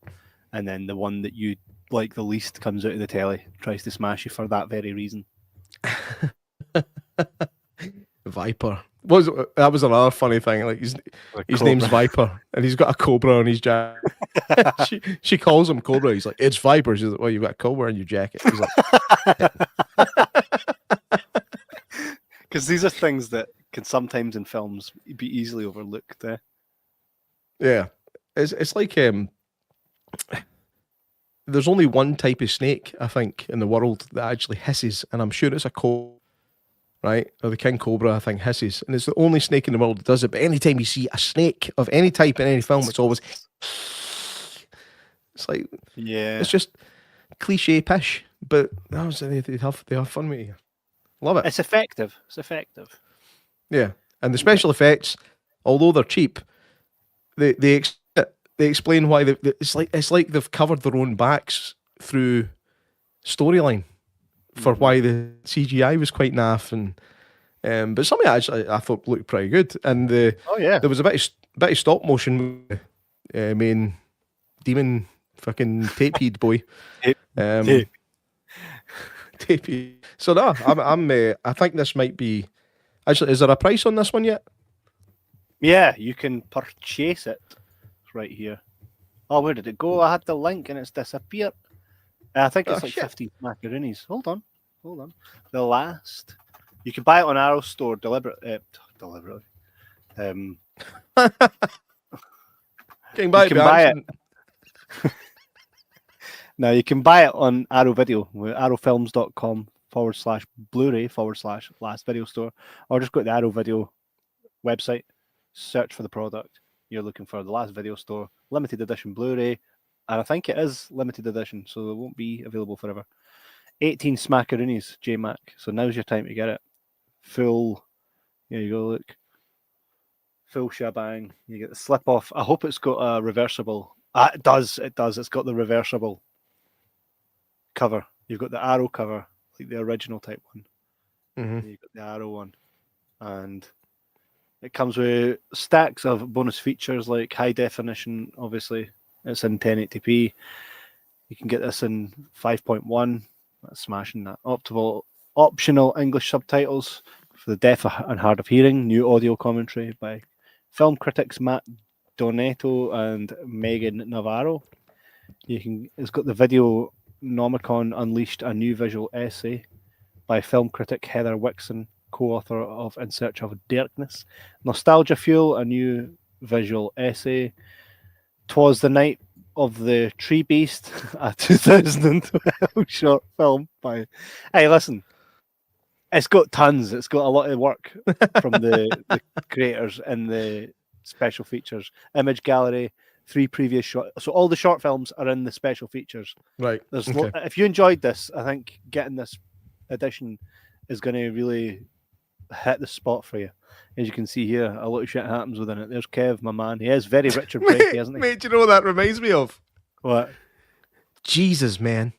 and then the one that you like the least comes out of the telly, tries to smash you for that very reason. Viper. That was another funny thing. Like his name's Viper, and he's got a cobra on his jacket. she calls him Cobra. He's like, "It's Viper." She's like, "Well, you've got a cobra on your jacket." He's like, because these are things that can sometimes in films be easily overlooked. Yeah, it's like there's only one type of snake, I think, in the world that actually hisses, and I'm sure it's a cobra. Right? Or the king cobra, I think, hisses. And it's the only snake in the world that does it. But anytime you see a snake of any type in any film, it's always... It's like... Yeah. It's just cliche pish. But they have fun with it. Love it. It's effective. Yeah. And the special effects, although they're cheap, they explain why... It's like they've covered their own backs through storyline. For why the CGI was quite naff, and but some of it actually I thought looked pretty good, and there was a bit of stop motion with the main demon fucking tapehead boy, tapehead. So no, I think this might be actually. Is there a price on this one yet? Yeah, you can purchase it right here. Oh, where did it go? I had the link and it's disappeared. I think it's 15 macaroonies. Hold on. The last. You can buy it on Arrow Store deliberately. Can buy it. Now you can buy it on Arrow Video, arrowfilms.com/Blu-ray/last video store, or just go to the Arrow Video website, search for the product you're looking for, the last video store, limited edition Blu-ray. And I think it is limited edition, so it won't be available forever. 18 smackaroonies, J Mack. So now's your time to get it. Full, here you go, look. Full shebang. You get the slip off. I hope it's got a reversible. It does. It's got the reversible cover. You've got the Arrow cover, like the original type one. Mm-hmm. You've got the Arrow one. And it comes with stacks of bonus features like high definition, obviously. It's in 1080p. You can get this in 5.1. That's smashing that. Optional English subtitles for the deaf and hard of hearing. New audio commentary by film critics Matt Donato and Megan Navarro. It's got the video Nomicon Unleashed, a new visual essay by film critic Heather Wixon, co-author of In Search of Darkness. Nostalgia Fuel, a new visual essay. 'Twas the Night of the Tree Beast, a 2012 short film by... Hey, listen. It's got tons. It's got a lot of work from the creators in the special features, image gallery, 3 previous short. So all the short films are in the special features. Right. There's Okay. if you enjoyed this, I think getting this edition is going to really hit the spot for you. As you can see here, a lot of shit happens within it. There's Kev, my man. He is very Richard Brake, isn't he? Mate, do you know what that reminds me of? What? Jesus, man.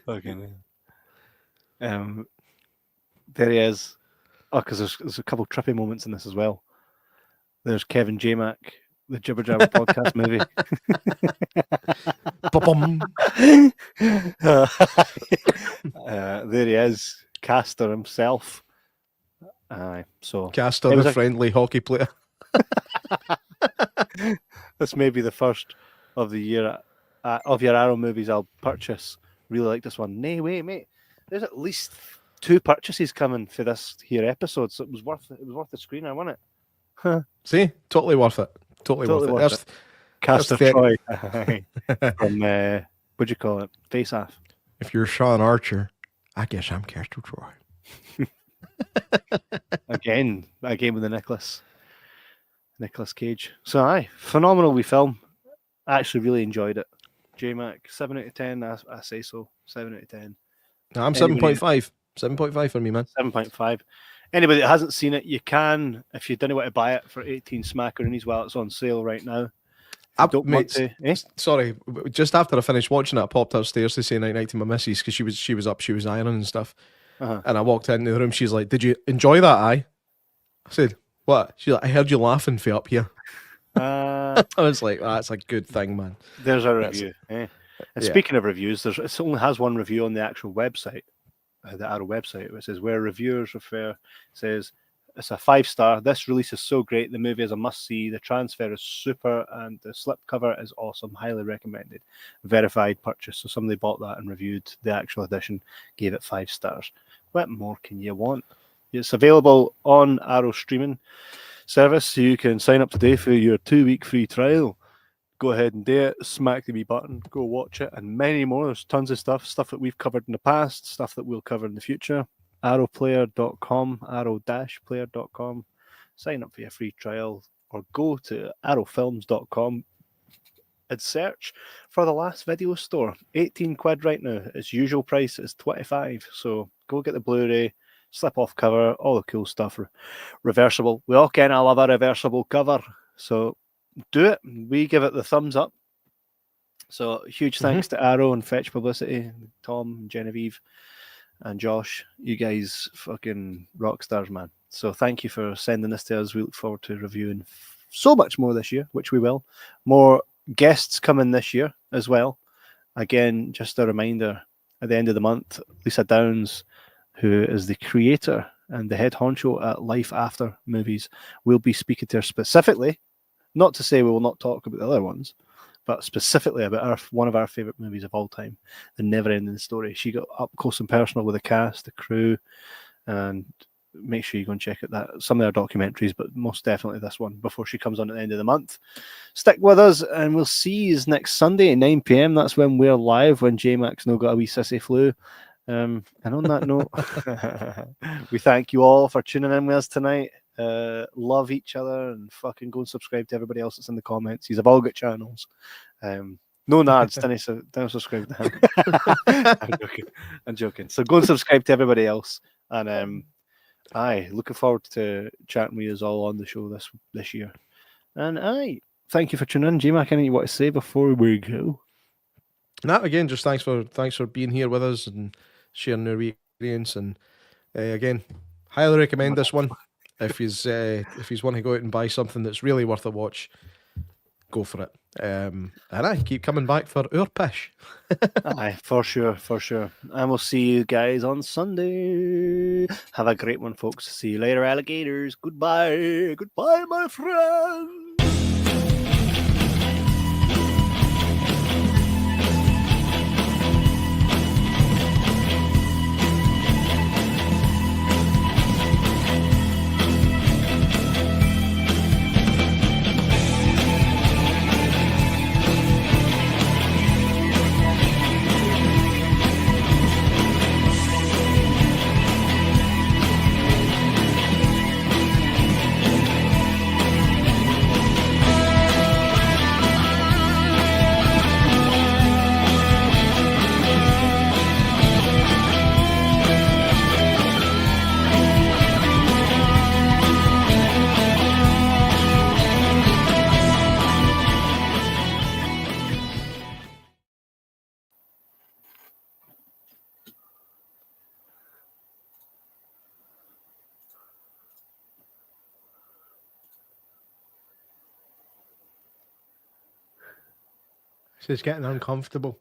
Okay, man. There he is. Oh, because there's a couple of trippy moments in this as well. There's Kev and Jay Mack, the Jibber Jabber podcast movie. Ba-bum. There he is, Castor himself. Aye, so Castor, it was the a- friendly hockey player. this may be the first of the year of your Arrow movies I'll purchase. Really like this one. Nay, wait, mate. There's at least 2 purchases coming for this here episode, so it was worth the screener, wasn't it? See? Totally worth it. Totally worth it. Worth There's- Castor That's Troy from what do you call it? Face Off. If you're Sean Archer, I guess I'm Castor Troy. Again with the Nicholas Cage. So aye, phenomenal wee film. I actually really enjoyed it. J-Mac, 7 out of 10. I say so. 7 out of 10. I'm Anybody- 7.5. 7.5 for me, man. 7.5. Anybody that hasn't seen it, you can, if you don't want to buy it for 18 smackaroonies while it's on sale right now. If you don't want to, Sorry, just after I finished watching it, I popped upstairs to say night to my missus because she was up, she was ironing and stuff. Uh-huh. And I walked into the room. She's like, "Did you enjoy that?" I said, "What?" She's like, "I heard you laughing for up here." I was like, "That's a good thing, man." There's a That's- review. And Yeah. speaking of reviews, it only has one review on the actual website, the Arrow website, which says where reviewers refer. Says it's a 5-star. This release is so great. The movie is a must-see. The transfer is super, and the slipcover is awesome. Highly recommended. Verified purchase. So somebody bought that and reviewed the actual edition, gave it 5 stars. What more can you want? It's available on Arrow streaming service, so you can sign up today for your 2-week free trial. Go ahead and do it. Smack the wee button. Go watch it, and many more. There's tons of stuff that we've covered in the past, stuff that we'll cover in the future. Arrowplayer.com, arrow-player.com. Sign up for your free trial, or go to arrowfilms.com and search for the last video store. 18 quid right now. Its usual price is 25. So go get the Blu-ray, slip off cover, all the cool stuff. Reversible. We all kind of love a reversible cover. So do it. We give it the thumbs up. So huge thanks to Arrow and Fetch Publicity, Tom, Genevieve, and Josh. You guys fucking rock stars, man. So thank you for sending this to us. We look forward to reviewing so much more this year, which we will. More guests coming this year as well. Again, just a reminder, at the end of the month, Lisa Downs, who is the creator and the head honcho at Life After Movies, will be speaking to her specifically, not to say we will not talk about the other ones, but specifically about one of our favourite movies of all time, The Never Ending Story. She got up close and personal with the cast, the crew, and make sure you go and check out that some of their documentaries, but most definitely this one before she comes on at the end of the month. Stick with us, and we'll see you next Sunday at 9 p.m. That's when we're live, when J-Mac's now got a wee sissy flu. And on that note, we thank you all for tuning in with us tonight. Love each other, and fucking go and subscribe to everybody else that's in the comments. He's all got channels. No nads, don't subscribe to him. I'm joking. So go and subscribe to everybody else, and looking forward to chatting with you all on the show this year. And thank you for tuning in. J-Mac, anything you want to say before we go? No, again, just thanks for being here with us and sharing your experience. And again, highly recommend this one. If he's want to go out and buy something that's really worth a watch, go for it. And I keep coming back for our pish. Aye, for sure. And we'll see you guys on Sunday. Have a great one, folks. See you later, alligators. Goodbye, my friend. is getting uncomfortable.